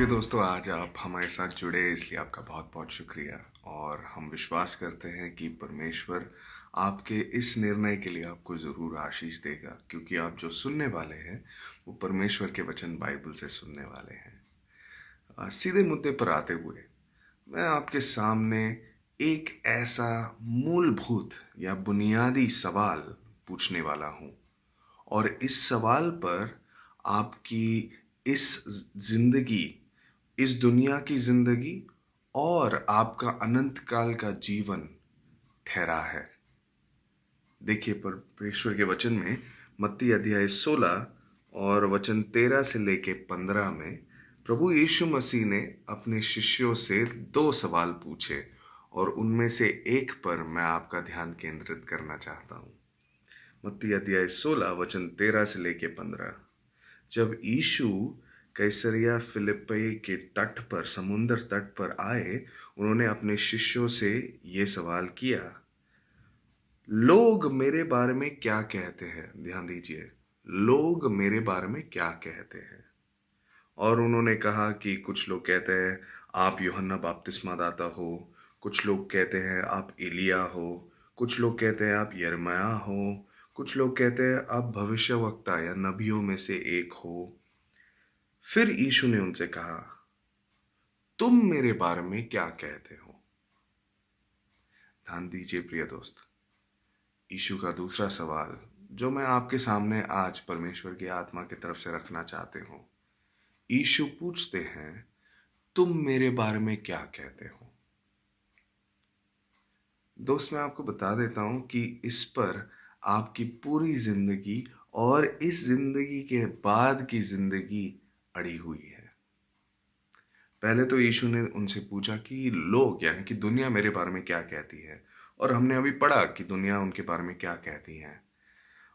प्रिय दोस्तों, आज आप हमारे साथ जुड़े इसलिए आपका बहुत बहुत शुक्रिया। और हम विश्वास करते हैं कि परमेश्वर आपके इस निर्णय के लिए आपको ज़रूर आशीष देगा, क्योंकि आप जो सुनने वाले हैं वो परमेश्वर के वचन बाइबल से सुनने वाले हैं। सीधे मुद्दे पर आते हुए मैं आपके सामने एक ऐसा मूलभूत या बुनियादी सवाल पूछने वाला हूँ, और इस सवाल पर आपकी इस जिंदगी, इस दुनिया की जिंदगी और आपका अनंत काल का जीवन ठहरा है। देखिए, परमेश्वर के वचन में मत्ती अध्याय 16 और वचन 13 से लेके 15 में प्रभु यीशु मसीह ने अपने शिष्यों से दो सवाल पूछे, और उनमें से एक पर मैं आपका ध्यान केंद्रित करना चाहता हूँ। मत्ती अध्याय 16 वचन 13 से लेके 15। जब यीशु कैसरिया फिलिप्पी के तट पर, समुद्र तट पर आए, उन्होंने अपने शिष्यों से ये सवाल किया, लोग मेरे बारे में क्या कहते हैं? ध्यान दीजिए, लोग मेरे बारे में क्या कहते हैं? और उन्होंने कहा कि कुछ लोग कहते हैं आप यूहन्ना बपतिस्मा दाता हो, कुछ लोग कहते हैं आप एलिया हो, कुछ लोग कहते हैं आप यिर्मयाह हो, कुछ लोग कहते हैं आप भविष्यवक्ता या नबियों में से एक हो। फिर यीशु ने उनसे कहा, तुम मेरे बारे में क्या कहते हो? ध्यान दीजिए प्रिय दोस्त, यीशु का दूसरा सवाल जो मैं आपके सामने आज परमेश्वर की आत्मा की तरफ से रखना चाहते हूँ। यीशु पूछते हैं, तुम मेरे बारे में क्या कहते हो? दोस्त, मैं आपको बता देता हूँ कि इस पर आपकी पूरी जिंदगी और इस जिंदगी के बाद की जिंदगी अड़ी हुई है। पहले तो यीशु ने उनसे पूछा कि लोग यानी कि दुनिया मेरे बारे में क्या कहती है, और हमने अभी पढ़ा कि दुनिया उनके बारे में क्या कहती है।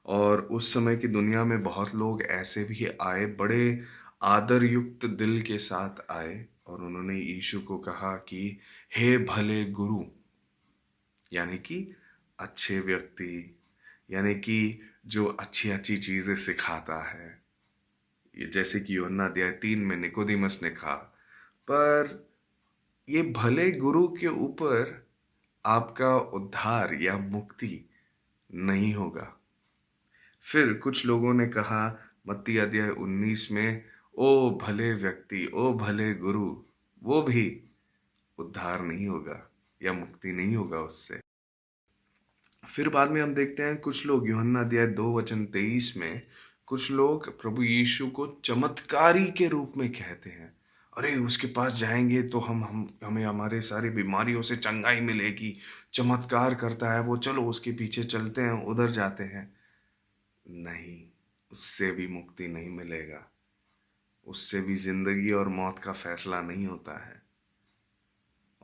और उस समय की दुनिया में बहुत लोग ऐसे भी आए, बड़े आदर युक्त दिल के साथ आए, और उन्होंने यीशु को कहा कि हे भले गुरु, यानी कि अच्छे व्यक्ति, यानी कि जो अच्छी अच्छी चीज़ें सिखाता है। ये जैसे कि यूहन्ना अध्याय 3 में निकोदेमस ने कहा, पर ये भले गुरु के ऊपर आपका उद्धार या मुक्ति नहीं होगा। फिर कुछ लोगों ने कहा मत्ती अध्याय 19 में, ओ भले व्यक्ति, ओ भले गुरु, वो भी उद्धार नहीं होगा या मुक्ति नहीं होगा उससे। फिर बाद में हम देखते हैं कुछ लोग यूहन्ना अध्याय 2 वचन 23 में, कुछ लोग प्रभु यीशु को चमत्कारी के रूप में कहते हैं, अरे उसके पास जाएंगे तो हम हमें हमारे सारी बीमारियों से चंगाई मिलेगी, चमत्कार करता है वो, चलो उसके पीछे चलते हैं, उधर जाते हैं। नहीं, उससे भी मुक्ति नहीं मिलेगा, उससे भी जिंदगी और मौत का फैसला नहीं होता है।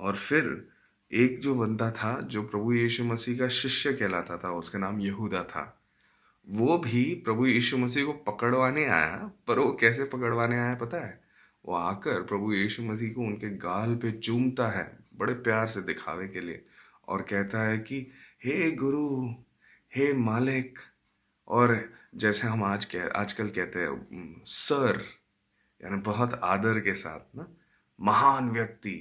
और फिर एक जो बंदा था जो प्रभु यीशु मसीह का शिष्य कहलाता था, उसका नाम यहूदा था, वो भी प्रभु यीशु मसीह को पकड़वाने आया। पर वो कैसे पकड़वाने आया पता है? वो आकर प्रभु यीशु मसीह को उनके गाल पे चूमता है, बड़े प्यार से दिखावे के लिए, और कहता है कि हे गुरु, हे मालिक। और जैसे हम आजकल कहते हैं सर, यानी बहुत आदर के साथ ना, महान व्यक्ति।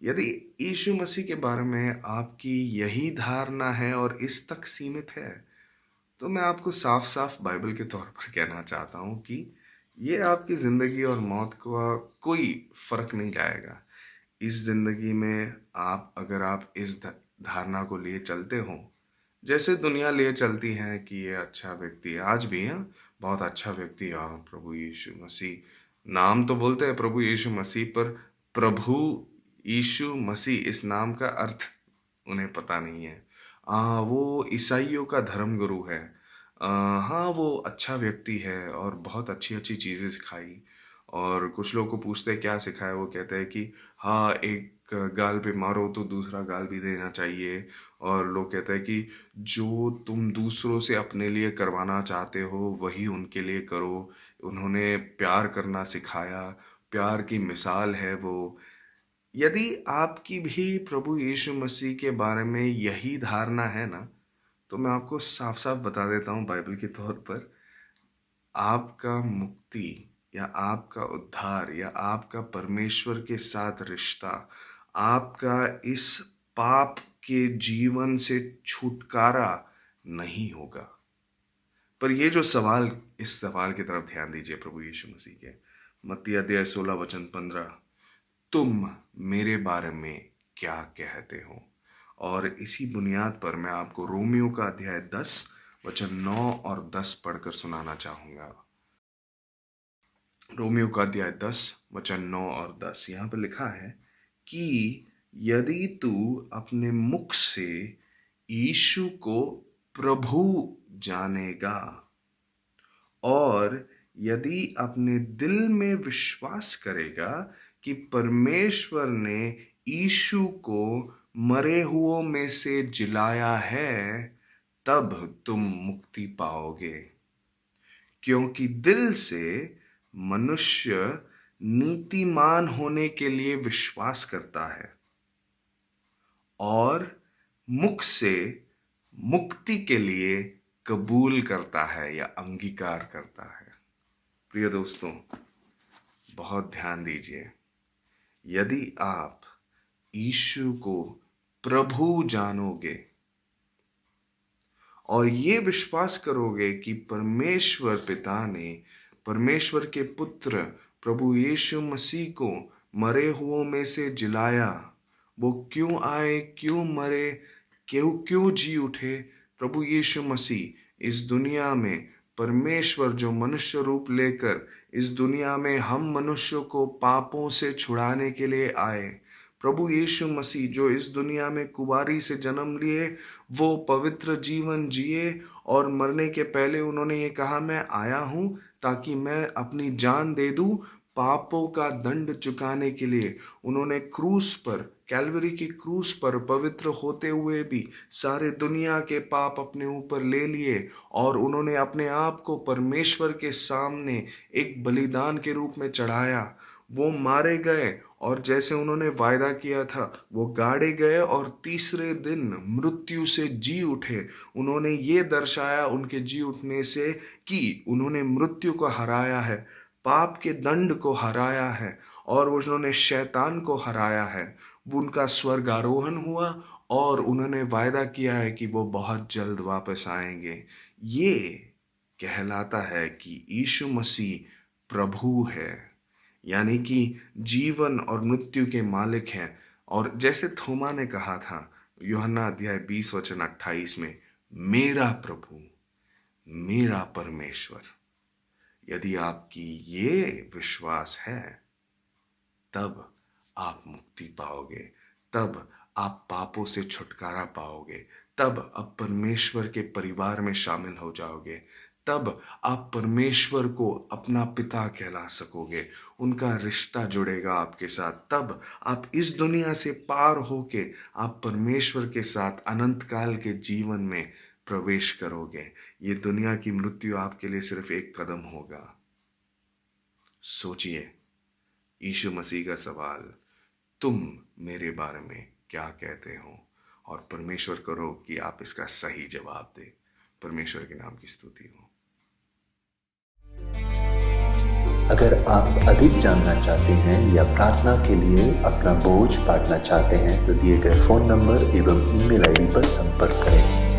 यदि यीशु मसीह के बारे में आपकी यही धारणा है और इस तक सीमित है, तो मैं आपको साफ साफ बाइबल के तौर पर कहना चाहता हूँ कि ये आपकी ज़िंदगी और मौत का कोई फर्क नहीं लाएगा। इस ज़िंदगी में अगर आप इस धारणा को लिए चलते हो, जैसे दुनिया लिए चलती है कि ये अच्छा व्यक्ति है, आज भी है, बहुत अच्छा व्यक्ति है, हाँ, प्रभु यीशु मसीह, नाम तो बोलते हैं प्रभु यीशु मसीह, पर प्रभु यीशु मसीह इस नाम का अर्थ उन्हें पता नहीं है। वो ईसाइयों का धर्म गुरु है। हाँ, वो अच्छा व्यक्ति है और बहुत अच्छी अच्छी चीज़ें सिखाई। और कुछ लोगों को पूछते हैं क्या सिखाया, वो कहते हैं कि हाँ, एक गाल पे मारो तो दूसरा गाल भी देना चाहिए। और लोग कहते हैं कि जो तुम दूसरों से अपने लिए करवाना चाहते हो वही उनके लिए करो। उन्होंने प्यार करना सिखाया, प्यार की मिसाल है वो। यदि आपकी भी प्रभु यीशु मसीह के बारे में यही धारणा है ना, तो मैं आपको साफ साफ बता देता हूँ बाइबल के तौर पर, आपका मुक्ति या आपका उद्धार या आपका परमेश्वर के साथ रिश्ता, आपका इस पाप के जीवन से छुटकारा नहीं होगा। पर ये जो सवाल, इस सवाल की तरफ ध्यान दीजिए प्रभु यीशु मसीह के। मत्ती अध्याय 16 वचन 15, तुम मेरे बारे में क्या कहते हो? और इसी बुनियाद पर मैं आपको रोमियो का अध्याय 10 वचन 9 और 10 पढ़कर सुनाना चाहूंगा। रोमियो का अध्याय 10 वचन 9 और 10 यहाँ पर लिखा है कि यदि तू अपने मुख से यीशु को प्रभु जानेगा और यदि अपने दिल में विश्वास करेगा कि परमेश्वर ने यीशु को मरे हुओं में से जिलाया है, तब तुम मुक्ति पाओगे। क्योंकि दिल से मनुष्य नीतिमान होने के लिए विश्वास करता है और मुख से मुक्ति के लिए कबूल करता है या अंगीकार करता है। प्रिय दोस्तों, बहुत ध्यान दीजिए। यदि आप यीशु को प्रभु जानोगे और ये विश्वास करोगे कि परमेश्वर पिता ने परमेश्वर के पुत्र प्रभु यीशु मसीह को मरे हुओं में से जिलाया, वो क्यों आए, क्यों मरे, क्यों जी उठे, प्रभु यीशु मसीह इस दुनिया में परमेश्वर जो मनुष्य रूप लेकर इस दुनिया में हम मनुष्यों को पापों से छुड़ाने के लिए आए, प्रभु यीशु मसीह जो इस दुनिया में कुंवारी से जन्म लिए, वो पवित्र जीवन जिए और मरने के पहले उन्होंने ये कहा, मैं आया हूँ ताकि मैं अपनी जान दे दूँ पापों का दंड चुकाने के लिए। उन्होंने क्रूस पर, कैलवरी की क्रूस पर पवित्र होते हुए भी सारे दुनिया के पाप अपने ऊपर ले लिए और उन्होंने अपने आप को परमेश्वर के सामने एक बलिदान के रूप में चढ़ाया। वो मारे गए और जैसे उन्होंने वायदा किया था वो गाड़े गए और तीसरे दिन मृत्यु से जी उठे। उन्होंने ये दर्शाया उनके जी उठने से कि उन्होंने मृत्यु को हराया है, पाप के दंड को हराया है और उन्होंने शैतान को हराया है। उनका स्वर्गारोहण हुआ और उन्होंने वायदा किया है कि वो बहुत जल्द वापस आएंगे। ये कहलाता है कि यीशु मसीह प्रभु है, यानी कि जीवन और मृत्यु के मालिक हैं। और जैसे थोमा ने कहा था यूहन्ना अध्याय 20 वचन 28 में, मेरा प्रभु, मेरा परमेश्वर। यदि आपकी ये विश्वास है तब आप मुक्ति पाओगे, तब आप पापों से छुटकारा पाओगे, तब आप परमेश्वर के परिवार में शामिल हो जाओगे, तब आप परमेश्वर को अपना पिता कहला सकोगे, उनका रिश्ता जुड़ेगा आपके साथ। तब आप इस दुनिया से पार होके आप परमेश्वर के साथ अनंत काल के जीवन में प्रवेश करोगे। ये दुनिया की मृत्यु आपके लिए सिर्फ एक कदम होगा। सोचिए यीशु मसीह का सवाल, तुम मेरे बारे में क्या कहते हो, और परमेश्वर करो कि आप इसका सही जवाब दें। परमेश्वर के नाम की स्तुति हो। अगर आप अधिक जानना चाहते हैं या प्रार्थना के लिए अपना बोझ बांटना चाहते हैं तो दिए गए फ़ोन नंबर एवं ईमेल आईडी पर संपर्क करें।